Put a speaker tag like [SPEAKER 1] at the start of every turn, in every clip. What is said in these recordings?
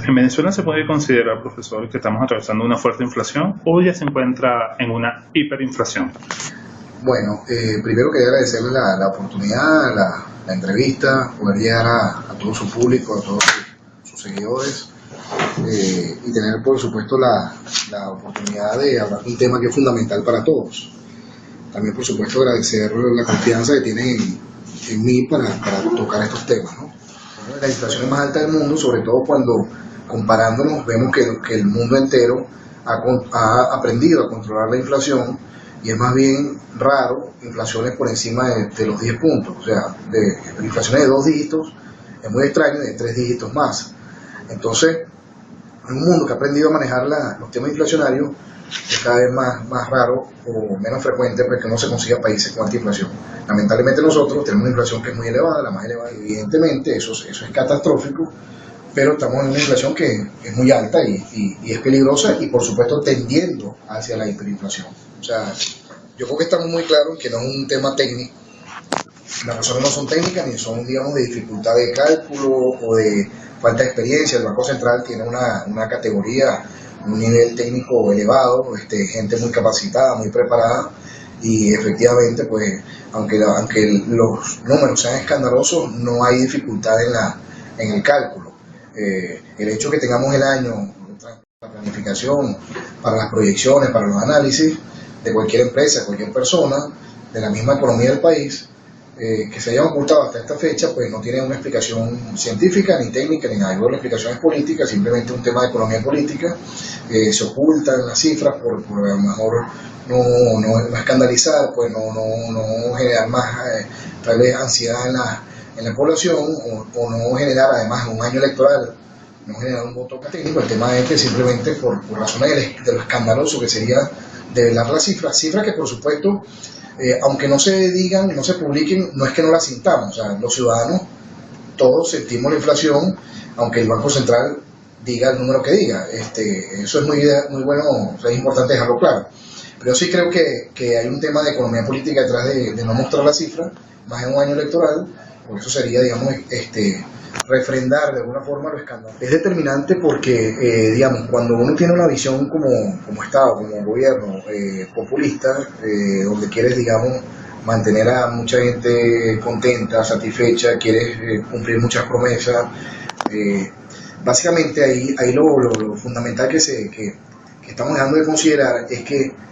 [SPEAKER 1] ¿En Venezuela se puede considerar, profesor, que estamos atravesando una fuerte inflación o ya se encuentra en una hiperinflación?
[SPEAKER 2] Bueno, primero quería agradecerle la oportunidad, la entrevista, poder llegar a todo su público, a todos sus seguidores y tener, por supuesto, la oportunidad de hablar de un tema que es fundamental para todos. También, por supuesto, agradecer la confianza que tienen en mí para tocar estos temas, ¿no? La inflación es más alta del mundo, sobre todo cuando comparándonos vemos que el mundo entero ha aprendido a controlar la inflación y es más bien raro inflaciones por encima de los 10 puntos, o sea, de inflaciones de 2 dígitos es muy extraño, de 3 dígitos más. Entonces, en un mundo que ha aprendido a manejar los temas inflacionarios, es cada vez más raro o menos frecuente porque no se consiga países con alta inflación. Lamentablemente nosotros tenemos una inflación que es muy elevada, la más elevada, evidentemente eso es catastrófico, pero estamos en una inflación que es muy alta y es peligrosa y por supuesto tendiendo hacia la hiperinflación. O sea, yo creo que estamos muy claros que no es un tema técnico, las razones no son técnicas ni son, digamos, de dificultad de cálculo o de falta de experiencia. El Banco Central tiene una categoría, un nivel técnico elevado, gente muy capacitada, muy preparada y efectivamente, pues, aunque los números sean escandalosos, no hay dificultad en el cálculo. El hecho de que tengamos el año, la planificación, para las proyecciones, para los análisis de cualquier empresa, cualquier persona, de la misma economía del país, que se hayan ocultado hasta esta fecha, pues no tiene una explicación científica, ni técnica, ni nada. La explicación es política, simplemente un tema de economía política. Se ocultan las cifras por a lo mejor no escandalizar, pues no generar más tal vez ansiedad en la población o no generar además en un año electoral, no generar un voto técnico. El tema es que simplemente por razones de lo escandaloso que sería develar las cifras que por supuesto aunque no se digan, no se publiquen, no es que no las sintamos, o sea, los ciudadanos todos sentimos la inflación, aunque el Banco Central diga el número que diga. Eso es muy bueno, o sea, es importante dejarlo claro. Pero yo sí creo que hay un tema de economía política detrás de no mostrar la cifra, más en un año electoral, porque eso sería, digamos, refrendar de alguna forma los escándalos. Es determinante porque, digamos, cuando uno tiene una visión como Estado, como gobierno populista, donde quieres, digamos, mantener a mucha gente contenta, satisfecha, quieres cumplir muchas promesas, básicamente ahí lo fundamental que estamos dejando de considerar es que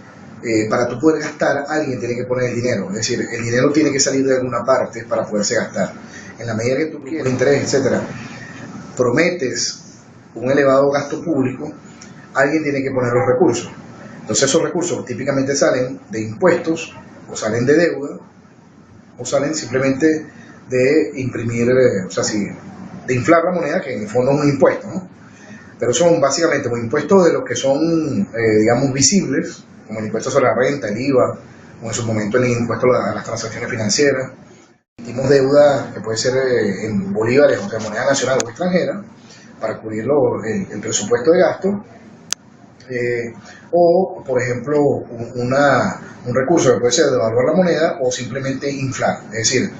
[SPEAKER 2] para tú poder gastar, alguien tiene que poner el dinero, es decir, el dinero tiene que salir de alguna parte para poderse gastar. En la medida que tú quieres, interés, etcétera, prometes un elevado gasto público, alguien tiene que poner los recursos. Entonces esos recursos típicamente salen de impuestos, o salen de deuda, o salen simplemente de imprimir, o sea, sí, de inflar la moneda, que en el fondo es un impuesto, ¿no? Pero son básicamente los impuestos de los que son, digamos, visibles, como el impuesto sobre la renta, el IVA, o en su momento el impuesto a las transacciones financieras. Emitimos deuda que puede ser en bolívares, o sea, moneda nacional o extranjera, para cubrir el presupuesto de gasto, o, por ejemplo, un recurso que puede ser devaluar la moneda o simplemente inflar, es decir,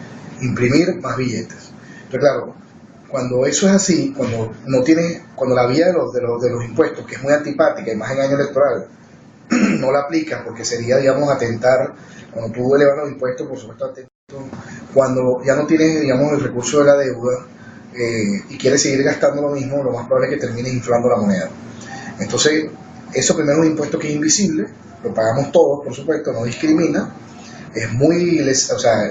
[SPEAKER 2] imprimir más billetes. Entonces, claro, cuando eso es así, cuando la vía de los impuestos, que es muy antipática y más en año electoral, no la aplicas porque sería, digamos, atentar, cuando tú elevas los impuestos, por supuesto, cuando ya no tienes, digamos, el recurso de la deuda y quieres seguir gastando lo mismo, lo más probable es que termines inflando la moneda. Entonces, eso primero es un impuesto que es invisible, lo pagamos todos, por supuesto, no discrimina, es muy, o sea,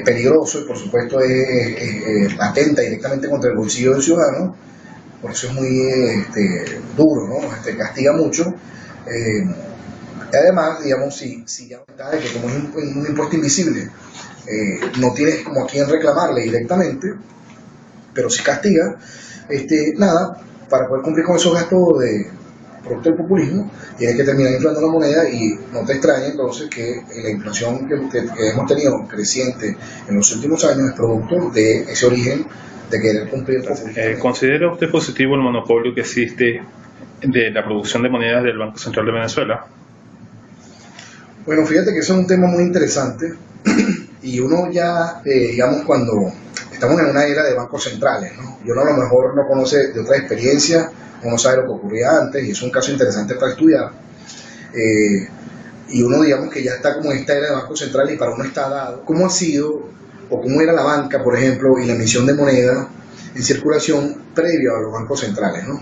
[SPEAKER 2] peligroso y por supuesto atenta directamente contra el bolsillo del ciudadano, por eso es muy duro, ¿no? Castiga mucho. Además, digamos, si ya de que como es un impuesto invisible, no tienes como a quién reclamarle directamente, pero si castiga, nada, para poder cumplir con esos gastos de producto del populismo, tienes que terminar inflando la moneda y no te extrañe entonces que la inflación que hemos tenido creciente en los últimos años es producto de ese origen de querer cumplir.
[SPEAKER 1] ¿Considera usted positivo el monopolio que existe de la producción de monedas del Banco Central de Venezuela?
[SPEAKER 2] Bueno, fíjate que eso es un tema muy interesante y uno ya, digamos, cuando estamos en una era de bancos centrales, ¿no? Y uno a lo mejor no conoce de otras experiencias, uno sabe lo que ocurría antes, y es un caso interesante para estudiar. Y uno, digamos, que ya está como en esta era de bancos centrales y para uno está dado. ¿Cómo ha sido o cómo era la banca, por ejemplo, y la emisión de moneda en circulación previo a los bancos centrales, ¿no?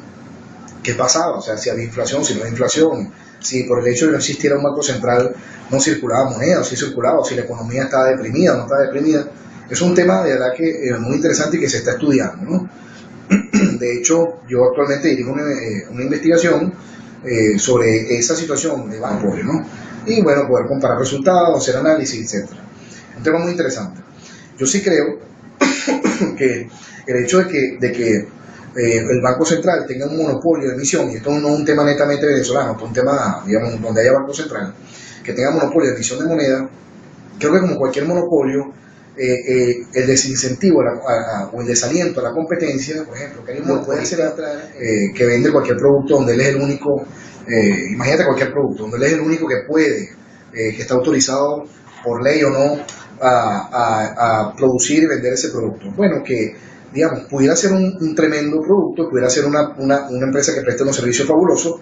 [SPEAKER 2] ¿Qué pasaba? O sea, si había inflación, si no había inflación, si por el hecho de que no existiera un banco central no circulaba moneda, o si circulaba, o si la economía estaba deprimida o no estaba deprimida. Es un tema de verdad que es muy interesante y que se está estudiando, ¿no? De hecho, yo actualmente dirijo una investigación sobre esa situación de banco, ¿no? Y bueno, poder comparar resultados, hacer análisis, etc. Un tema muy interesante. Yo sí creo que el hecho de que el Banco Central tenga un monopolio de emisión, y esto no es un tema netamente venezolano, esto es un tema, digamos, donde haya Banco Central, que tenga monopolio de emisión de moneda, creo que como cualquier monopolio, el desincentivo o el desaliento a la competencia, por ejemplo, que alguien no puede hacer que vende cualquier producto donde él es el único, imagínate cualquier producto, donde él es el único que puede, que está autorizado por ley o no a producir y vender ese producto. Bueno, que digamos, pudiera ser un tremendo producto, pudiera ser una empresa que preste unos servicios fabulosos,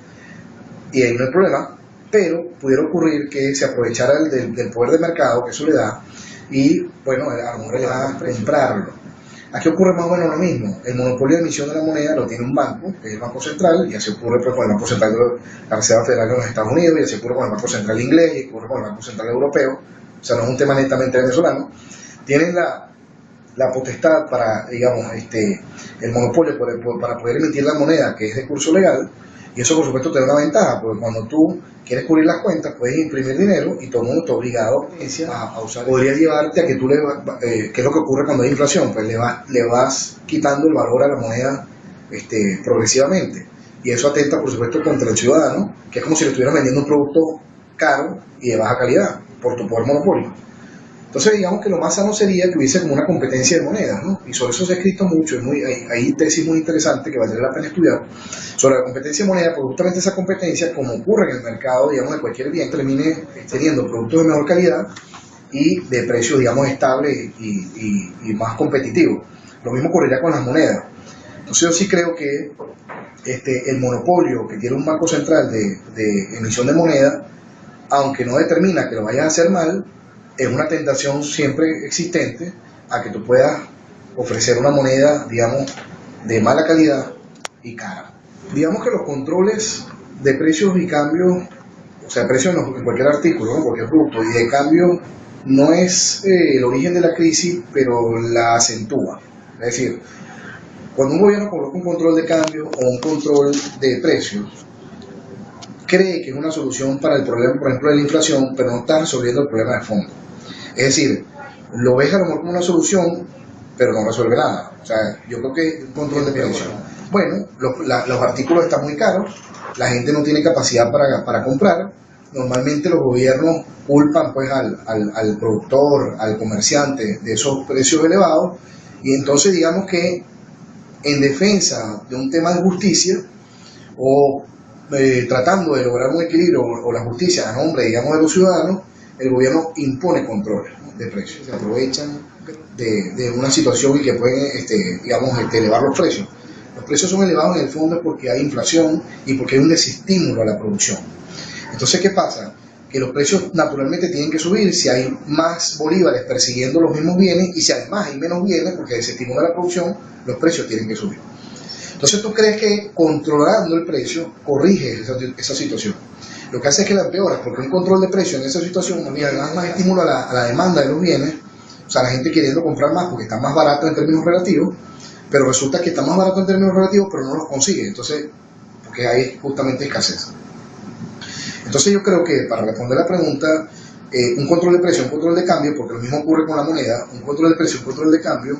[SPEAKER 2] y ahí no hay problema, pero pudiera ocurrir que se aprovechara del poder de mercado que eso le da, y bueno, a lo mejor le va a comprarlo. Aquí ocurre más o menos lo mismo. El monopolio de emisión de la moneda lo tiene un banco, que es el Banco Central, y así ocurre pues, con el Banco Central de la Reserva Federal de los Estados Unidos, y así ocurre con el Banco Central inglés, y ocurre con el Banco Central europeo. O sea, no es un tema netamente venezolano. Tienen la potestad para, digamos, el monopolio para poder emitir la moneda, que es de curso legal, y eso por supuesto te da una ventaja, porque cuando tú quieres cubrir las cuentas, puedes imprimir dinero y todo el mundo está obligado a usar. Podría llevarte a que tú ¿qué es lo que ocurre cuando hay inflación? Pues le vas quitando el valor a la moneda progresivamente, y eso atenta por supuesto contra el ciudadano, que es como si le estuvieras vendiendo un producto caro y de baja calidad por tu poder monopolio. Entonces digamos que lo más sano sería que hubiese como una competencia de monedas, ¿no? Y sobre eso se ha escrito mucho, hay tesis muy interesantes que valdría la pena estudiar sobre la competencia de monedas, porque justamente esa competencia, como ocurre en el mercado, digamos, de cualquier bien, termine teniendo productos de mejor calidad y de precios, digamos, estables y más competitivos. Lo mismo ocurriría con las monedas. Entonces yo sí creo que el monopolio que tiene un banco central de emisión de moneda, aunque no determina que lo vayas a hacer mal, es una tentación siempre existente a que tú puedas ofrecer una moneda, digamos, de mala calidad y cara. Digamos que los controles de precios y cambios, o sea, precios en cualquier artículo, en cualquier producto, y de cambio no es el origen de la crisis, pero la acentúa. Es decir, cuando un gobierno coloca un control de cambio o un control de precios, cree que es una solución para el problema, por ejemplo, de la inflación, pero no está resolviendo el problema de fondo. Es decir, lo ves a lo mejor como una solución, pero no resuelve nada. O sea, yo creo que un control de precios. Bueno, los artículos están muy caros, la gente no tiene capacidad para comprar. Normalmente los gobiernos culpan pues al productor, al comerciante de esos precios elevados, y entonces digamos que en defensa de un tema de justicia o tratando de lograr un equilibrio o la justicia a nombre, digamos, de los ciudadanos, el gobierno impone controles de precios, se aprovechan de una situación y que pueden, digamos, elevar los precios. Los precios son elevados en el fondo porque hay inflación y porque hay un desestímulo a la producción. Entonces, ¿qué pasa? Que los precios naturalmente tienen que subir si hay más bolívares persiguiendo los mismos bienes, y si además hay menos bienes porque desestimula la producción, los precios tienen que subir. Entonces, ¿tú crees que controlando el precio corriges esa situación? Lo que hace es que la empeoras, porque un control de precio en esa situación le da más estímulo a la demanda de los bienes, o sea, la gente queriendo comprar más porque está más barato en términos relativos, pero resulta que está más barato en términos relativos, pero no los consigue, entonces, porque hay justamente escasez. Entonces yo creo que, para responder la pregunta, un control de precio, un control de cambio, porque lo mismo ocurre con la moneda, un control de precio, un control de cambio,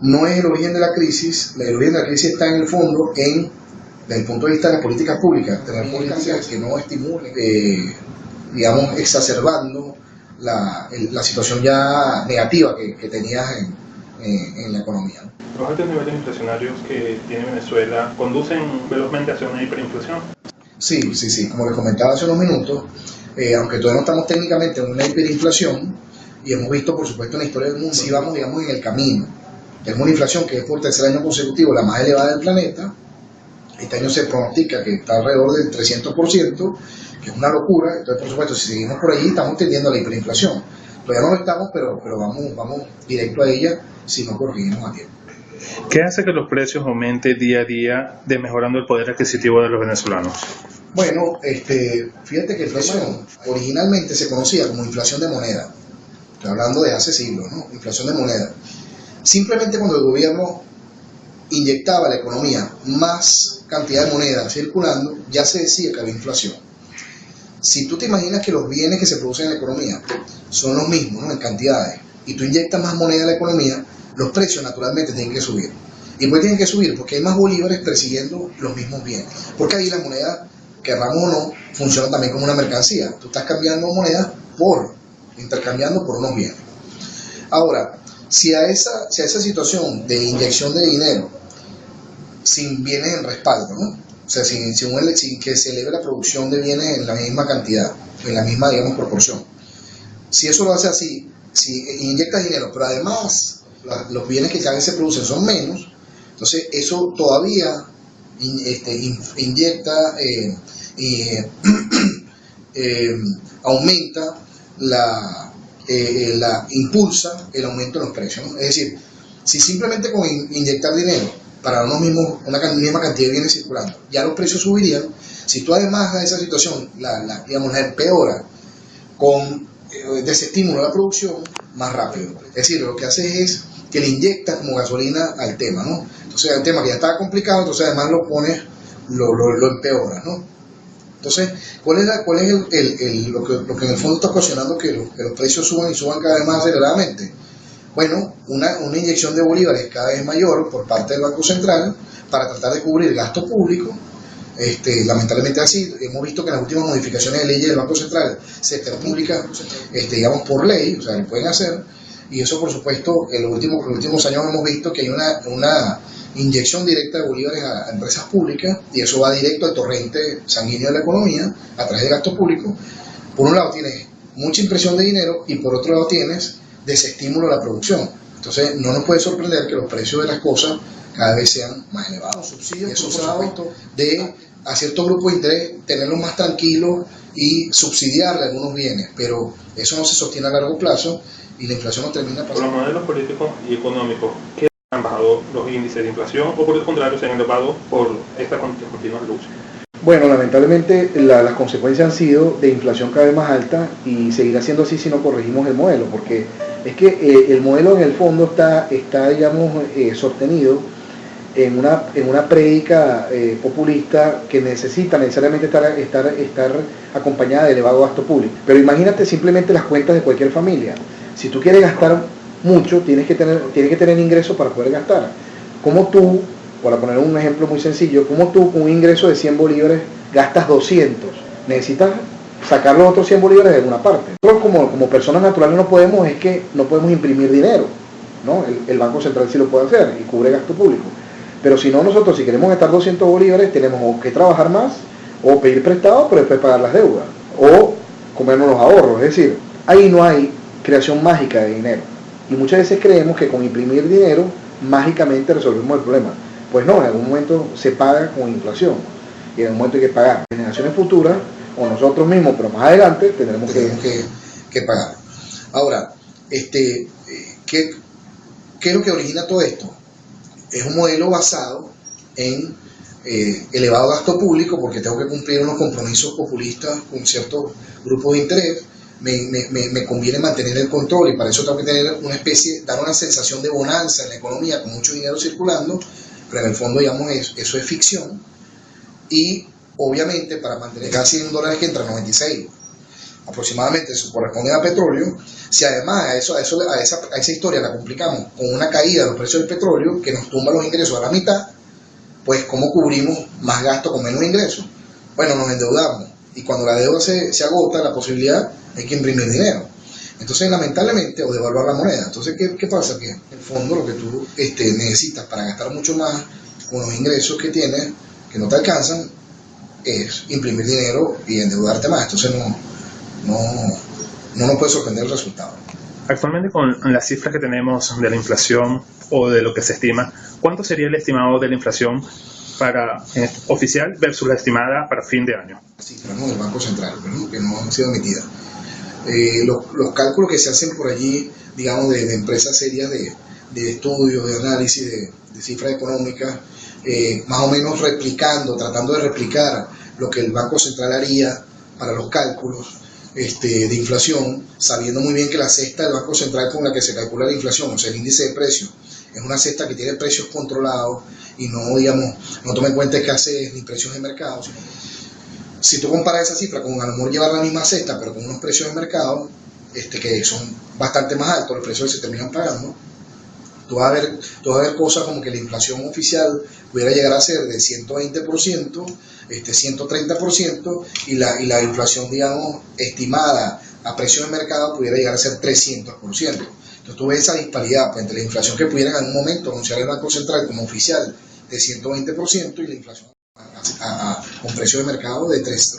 [SPEAKER 2] no es el origen de la crisis. El origen de la crisis está en el fondo desde el punto de vista de las políticas públicas, tener políticas que no estimulen, digamos, exacerbando la situación ya negativa que tenías en la economía.
[SPEAKER 1] Los altos niveles inflacionarios que tiene Venezuela conducen velozmente hacia una hiperinflación.
[SPEAKER 2] Sí, como les comentaba hace unos minutos, aunque todavía no estamos técnicamente en una hiperinflación, y hemos visto, por supuesto, en la historia del mundo, si vamos, digamos, en el camino. Tenemos una inflación que es por tercer año consecutivo la más elevada del planeta. Este año se pronostica que está alrededor del 300%, que es una locura. Entonces, por supuesto, si seguimos por allí, estamos tendiendo a la hiperinflación. Todavía no lo estamos, pero vamos directo a ella si no corregimos a tiempo.
[SPEAKER 1] ¿Qué hace que los precios aumenten día a día, mejorando el poder adquisitivo de los venezolanos?
[SPEAKER 2] Bueno, fíjate que el inflación originalmente se conocía como inflación de moneda. Estoy hablando de hace siglos, ¿no? Inflación de moneda. Simplemente cuando el gobierno inyectaba a la economía más cantidad de moneda circulando, ya se decía que había inflación. Si tú te imaginas que los bienes que se producen en la economía son los mismos, ¿no?, en cantidades, y tú inyectas más moneda a la economía, los precios naturalmente tienen que subir. ¿Y por qué tienen que subir? Porque hay más bolívares persiguiendo los mismos bienes. Porque ahí la moneda, querramos o no, funciona también como una mercancía. Tú estás cambiando moneda intercambiando por unos bienes. Ahora, si a esa situación de inyección de dinero sin bienes en respaldo, ¿no? O sea, sin que se eleve la producción de bienes en la misma cantidad, en la misma, digamos, proporción. Si eso lo hace así, si inyectas dinero, pero además los bienes que cada vez se producen son menos, entonces eso todavía inyecta aumenta impulsa el aumento de los precios, ¿no? Es decir, si simplemente con inyectar dinero para una misma cantidad de bienes circulando, ya los precios subirían. Si tú además a esa situación la empeora con desestímulo a la producción, más rápido. Es decir, lo que haces es que le inyectas como gasolina al tema, ¿no? Entonces, el tema que ya estaba complicado, entonces además lo pones, lo empeoras, ¿no? Entonces, ¿cuál es lo que en el fondo está ocasionando que los precios suban y suban cada vez más aceleradamente? Bueno, una inyección de bolívares cada vez mayor por parte del Banco Central para tratar de cubrir gasto público. Lamentablemente así, hemos visto que en las últimas modificaciones de leyes del Banco Central se publica, digamos, por ley, o sea, lo pueden hacer, y eso, por supuesto, en los últimos años hemos visto que hay una inyección directa de bolívares a empresas públicas, y eso va directo al torrente sanguíneo de la economía a través de gasto público. Por un lado tienes mucha impresión de dinero y por otro lado tienes desestímulo a la producción. Entonces no nos puede sorprender que los precios de las cosas cada vez sean más elevados. Subsidios, eso, por supuesto, de a ciertos grupos de interés tenerlos más tranquilos y subsidiarle algunos bienes, pero eso no se sostiene a largo plazo y la inflación no termina pasando.
[SPEAKER 1] Por los modelos políticos y económicos, ¿qué han bajado los índices de inflación o por el contrario se han elevado por esta continua lucha?
[SPEAKER 3] Bueno, lamentablemente las consecuencias han sido de inflación cada vez más alta y seguirá siendo así si no corregimos el modelo, porque es que el modelo en el fondo está digamos, sostenido en una prédica populista que necesita necesariamente estar acompañada de elevado gasto público. Pero imagínate simplemente las cuentas de cualquier familia. Si tú quieres gastar mucho, tienes que tener ingresos para poder gastar. Como tú, para poner un ejemplo muy sencillo, como tú con un ingreso de 100 bolívares gastas 200, necesitas sacar los otros 100 bolívares de alguna parte. Nosotros como personas naturales no podemos imprimir dinero, ¿no? El Banco Central sí lo puede hacer y cubre gasto público. Pero si no, nosotros si queremos gastar 200 bolívares tenemos o que trabajar más o pedir prestado pero después pagar las deudas o comernos los ahorros. Es decir, ahí no hay creación mágica de dinero y muchas veces creemos que con imprimir dinero mágicamente resolvemos el problema. Pues no, en algún momento se paga con inflación y en algún momento hay que pagar. Generaciones futuras o nosotros mismos, pero más adelante tendremos
[SPEAKER 2] que pagar. Ahora, ¿qué es lo que origina todo esto? Es un modelo basado en elevado gasto público, porque tengo que cumplir unos compromisos populistas con ciertos grupos de interés. Me conviene mantener el control y para eso tengo que tener dar una sensación de bonanza en la economía con mucho dinero circulando, pero en el fondo, digamos, eso es ficción. Y obviamente para mantener casi $100 que entran 96 aproximadamente, eso corresponde a petróleo. Si además a esa historia la complicamos con una caída de los precios del petróleo que nos tumba los ingresos a la mitad, pues ¿cómo cubrimos más gasto con menos ingresos? Bueno, nos endeudamos y cuando la deuda se agota, la posibilidad hay que imprimir dinero. Entonces, lamentablemente, o devaluar la moneda. Entonces, ¿qué pasa? Que en el fondo lo que tú necesitas para gastar mucho más con los ingresos que tienes, que no te alcanzan, es imprimir dinero y endeudarte más. Entonces no nos puede sorprender el resultado.
[SPEAKER 1] Actualmente con las cifras que tenemos de la inflación o de lo que se estima, ¿cuánto sería el estimado de la inflación para oficial versus la estimada para fin de año?
[SPEAKER 2] Cifras, ¿no?, del Banco Central, ¿no?, que no han sido emitidas. Los cálculos que se hacen por allí, digamos, de empresas serias de estudios, de análisis, de cifras económicas, más o menos tratando de replicar lo que el Banco Central haría para los cálculos de inflación, sabiendo muy bien que la cesta del Banco Central con la que se calcula la inflación, o sea, el índice de precios, es una cesta que tiene precios controlados y no, digamos, no toma en cuenta escasez ni precios de mercado. Si tú comparas esa cifra con a lo mejor llevar la misma cesta, pero con unos precios de mercado que son bastante más altos, los precios que se terminan pagando, tú vas a ver cosas como que la inflación oficial pudiera llegar a ser de 120%, 130%, y la inflación, digamos, estimada a precios de mercado pudiera llegar a ser 300%. Entonces tú ves esa disparidad entre la inflación que pudiera en algún momento anunciar el Banco Central como oficial de 120% y la inflación con precio de mercado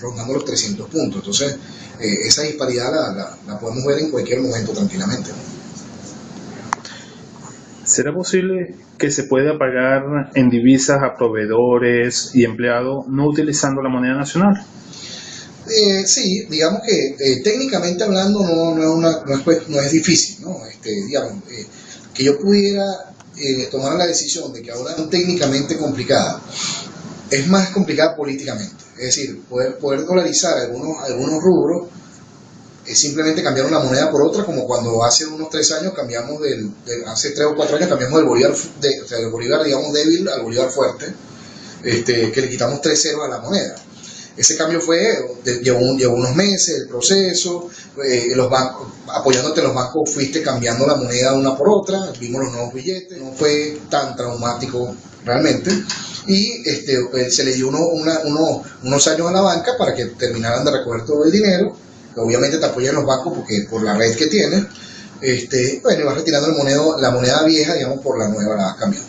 [SPEAKER 2] rondando los 300 puntos. Entonces, esa disparidad la podemos ver en cualquier momento tranquilamente, ¿no?
[SPEAKER 1] ¿Será posible que se pueda pagar en divisas a proveedores y empleados no utilizando la moneda nacional?
[SPEAKER 2] Sí, digamos que técnicamente hablando no es difícil, ¿no? Digamos, que yo pudiera tomar la decisión de que ahora es técnicamente complicada, es más complicada políticamente. Es decir, poder dolarizar algunos rubros es simplemente cambiar una moneda por otra, como cuando hace unos 3 años cambiamos hace 3 o 4 años cambiamos del Bolívar, del Bolívar, digamos, débil al Bolívar fuerte, que le quitamos 3 ceros a la moneda. Ese cambio llevó unos meses, el proceso, los bancos, apoyándote los bancos, fuiste cambiando la moneda una por otra, vimos los nuevos billetes, no fue tan traumático realmente, y se le dio unos años a la banca para que terminaran de recoger todo el dinero, que obviamente te apoyan los bancos porque por la red que tienes, bueno, y vas retirando la moneda vieja, digamos, por la nueva, la vas cambiando.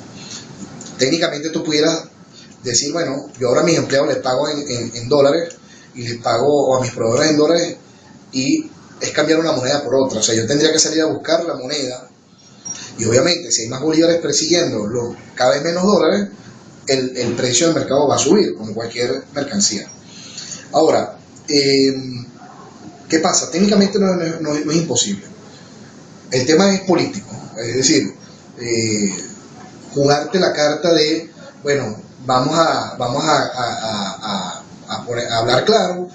[SPEAKER 2] Técnicamente tú pudieras decir, bueno, yo ahora a mis empleados les pago en dólares y les pago a mis proveedores en dólares, y es cambiar una moneda por otra. O sea, yo tendría que salir a buscar la moneda, y obviamente si hay más bolívares persiguiendo cada vez menos dólares, el precio del mercado va a subir, como cualquier mercancía. Ahora, ¿qué pasa? Técnicamente no es imposible. El tema es político, es decir, jugarte la carta de, bueno, vamos a hablar claro,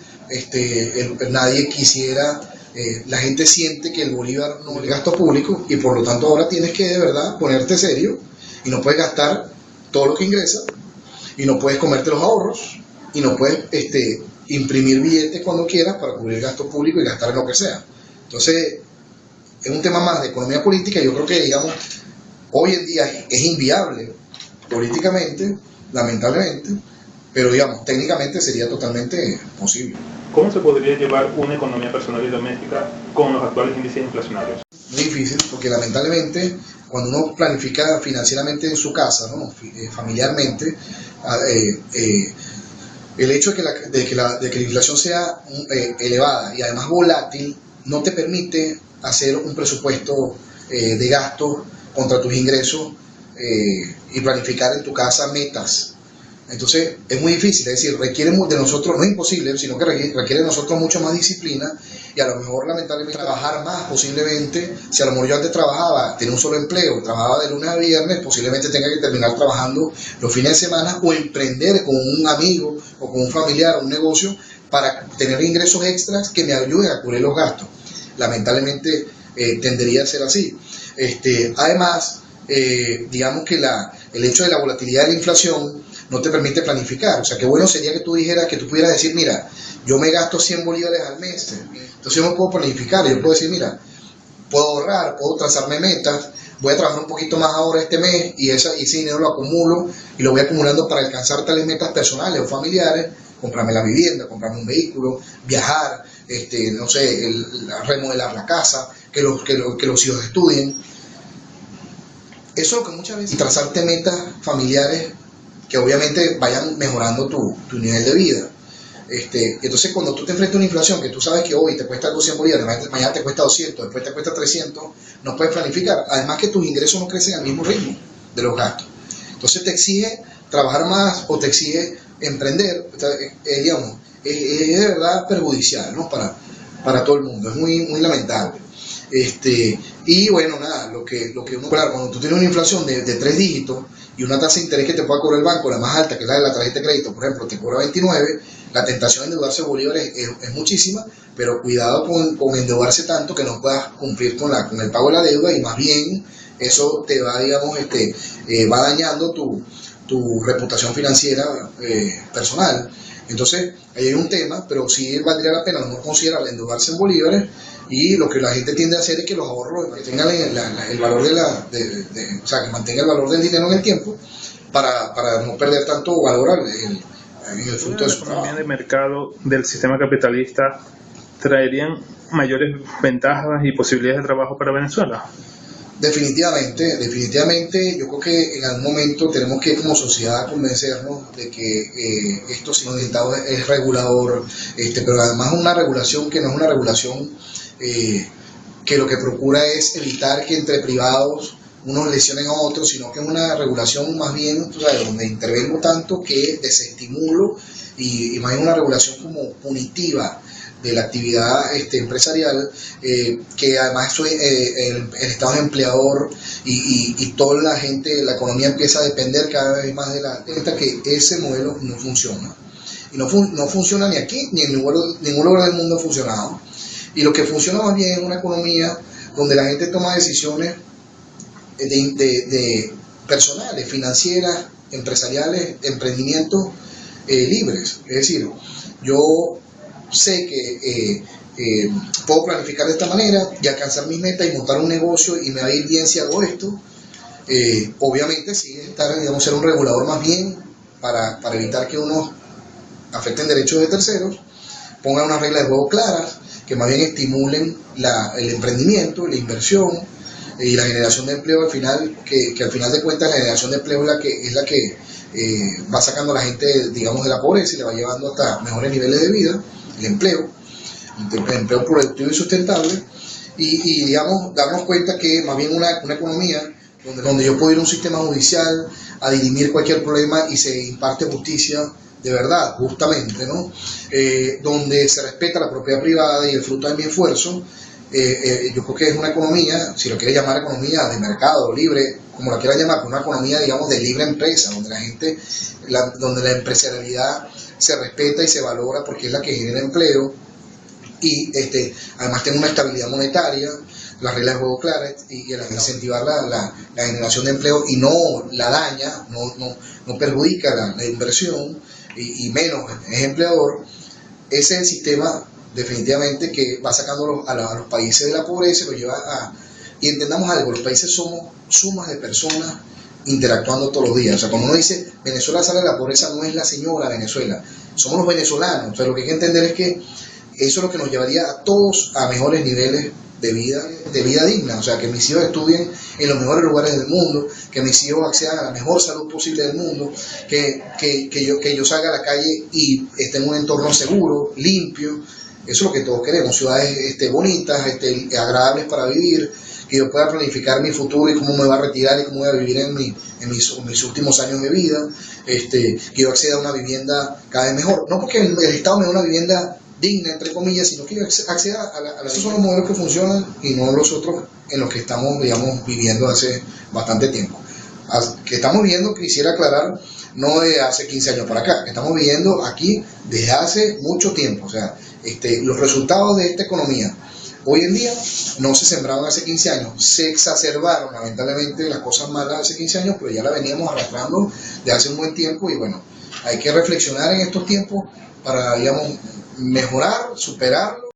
[SPEAKER 2] nadie quisiera, la gente siente que el bolívar no es el gasto público, y por lo tanto ahora tienes que de verdad ponerte serio, y no puedes gastar todo lo que ingresa, y no puedes comerte los ahorros, y no puedes imprimir billetes cuando quieras para cubrir el gasto público y gastar en lo que sea. Entonces, es un tema más de economía política. Yo creo que, digamos, hoy en día es inviable políticamente, lamentablemente, pero, digamos, técnicamente sería totalmente posible.
[SPEAKER 1] ¿Cómo se podría llevar una economía personal y doméstica con los actuales índices inflacionarios?
[SPEAKER 2] Muy difícil, porque lamentablemente cuando uno planifica financieramente en su casa, ¿no?, familiarmente, el hecho de que la inflación sea elevada y además volátil no te permite hacer un presupuesto de gastos contra tus ingresos y planificar en tu casa metas. Entonces es muy difícil, es decir, requiere de nosotros, no es imposible, sino que requiere de nosotros mucho más disciplina, y a lo mejor lamentablemente trabajar más posiblemente. Si a lo mejor yo antes tenía un solo empleo, trabajaba de lunes a viernes, posiblemente tenga que terminar trabajando los fines de semana, o emprender con un amigo o con un familiar un negocio para tener ingresos extras que me ayuden a cubrir los gastos. Lamentablemente tendería a ser así. Además, digamos que el hecho de la volatilidad de la inflación no te permite planificar. O sea, qué bueno sería que tú pudieras decir, mira, yo me gasto 100 bolívares al mes, entonces yo no puedo planificar. Yo puedo decir, mira, puedo ahorrar, puedo trazarme metas, voy a trabajar un poquito más ahora este mes, y ese dinero lo acumulo y lo voy acumulando para alcanzar tales metas personales o familiares, comprarme la vivienda, comprarme un vehículo, viajar, no sé, remodelar la casa, que los hijos estudien. Eso es lo que muchas veces, trazarte metas familiares que obviamente vayan mejorando tu nivel de vida. Entonces cuando tú te enfrentas a una inflación que tú sabes que hoy te cuesta algo 100 bolívares, mañana te cuesta 200, después te cuesta 300, no puedes planificar. Además que tus ingresos no crecen al mismo ritmo de los gastos. Entonces te exige trabajar más o te exige emprender, digamos, es de verdad perjudicial, ¿no? Para todo el mundo, es muy lamentable. Y bueno, nada, lo que uno, claro, cuando tú tienes una inflación de 3 dígitos y una tasa de interés que te pueda cobrar el banco, la más alta, que es la de la tarjeta de crédito, por ejemplo, te cobra 29, la tentación de endeudarse en bolívares es muchísima, pero cuidado con endeudarse tanto que no puedas cumplir con el pago de la deuda, y más bien eso te va, digamos, va dañando tu reputación financiera personal. Entonces, ahí hay un tema, pero sí valdría la pena no considerar endeudarse en bolívares, y lo que la gente tiende a hacer es que los ahorros que tengan el valor o sea, que mantenga el valor del dinero en el tiempo para no perder tanto valor en el fruto de su trabajo.
[SPEAKER 1] La economía de mercado del sistema capitalista traerían mayores ventajas y posibilidades de trabajo para Venezuela.
[SPEAKER 2] Definitivamente, yo creo que en algún momento tenemos que como sociedad convencernos de que esto sin necesitado es regulador, pero además una regulación que no es una regulación que lo que procura es evitar que entre privados unos lesionen a otros, sino que es una regulación más bien, tú sabes, donde intervengo tanto que desestimulo y más bien una regulación como punitiva de la actividad empresarial, que además el Estado es empleador y toda la gente, la economía empieza a depender cada vez más de que ese modelo no funciona. Y no funciona ni aquí ni en ningún lugar del mundo ha funcionado. Y lo que funciona más bien es una economía donde la gente toma decisiones de personales, financieras, empresariales, emprendimientos libres. Es decir, yo sé que puedo planificar de esta manera y alcanzar mis metas y montar un negocio y me va a ir bien si hago esto. Obviamente sí digamos, ser un regulador más bien para evitar que unos afecten derechos de terceros, pongan unas reglas de juego claras que más bien estimulen el emprendimiento, la inversión y la generación de empleo al final, que al final de cuentas la generación de empleo es la que va sacando a la gente, digamos, de la pobreza y le va llevando hasta mejores niveles de vida, el empleo productivo y sustentable, y digamos, darnos cuenta que más bien una economía donde yo puedo ir a un sistema judicial a dirimir cualquier problema y se imparte justicia de verdad, justamente, ¿no? Donde se respeta la propiedad privada y el fruto de mi esfuerzo. Yo creo que es una economía, si lo quieres llamar economía de mercado, libre, como la quieras llamar, una economía, digamos, de libre empresa, donde donde la empresarialidad se respeta y se valora porque es la que genera empleo, y además tiene una estabilidad monetaria, las reglas de juego claras, y el incentivar la generación de empleo y no la daña, no perjudica la inversión, y menos es empleador. Ese es el sistema definitivamente que va sacando a los países de la pobreza, lo lleva y entendamos algo, los países somos sumas de personas interactuando todos los días. O sea, cuando uno dice Venezuela sale de la pobreza, no es la señora Venezuela, somos los venezolanos. O sea, lo que hay que entender es que eso es lo que nos llevaría a todos a mejores niveles de vida digna. O sea, que mis hijos estudien en los mejores lugares del mundo, que mis hijos accedan a la mejor salud posible del mundo, que yo salga a la calle y esté en un entorno seguro, limpio. Eso es lo que todos queremos, ciudades bonitas, agradables para vivir, que yo pueda planificar mi futuro y cómo me va a retirar y cómo voy a vivir en mis últimos años de vida, que yo acceda a una vivienda cada vez mejor. No porque el Estado me dé una vivienda digna, entre comillas, sino que yo acceda a esos son los modelos que funcionan y no los otros en los que estamos, digamos, viviendo hace bastante tiempo. Que estamos viviendo, quisiera aclarar, no de hace 15 años para acá, que estamos viviendo aquí desde hace mucho tiempo. O sea, los resultados de esta economía hoy en día no se sembraron hace 15 años, se exacerbaron lamentablemente las cosas malas hace 15 años, pero ya la veníamos arrastrando de hace un buen tiempo, y bueno, hay que reflexionar en estos tiempos para, digamos, mejorar, superarlo.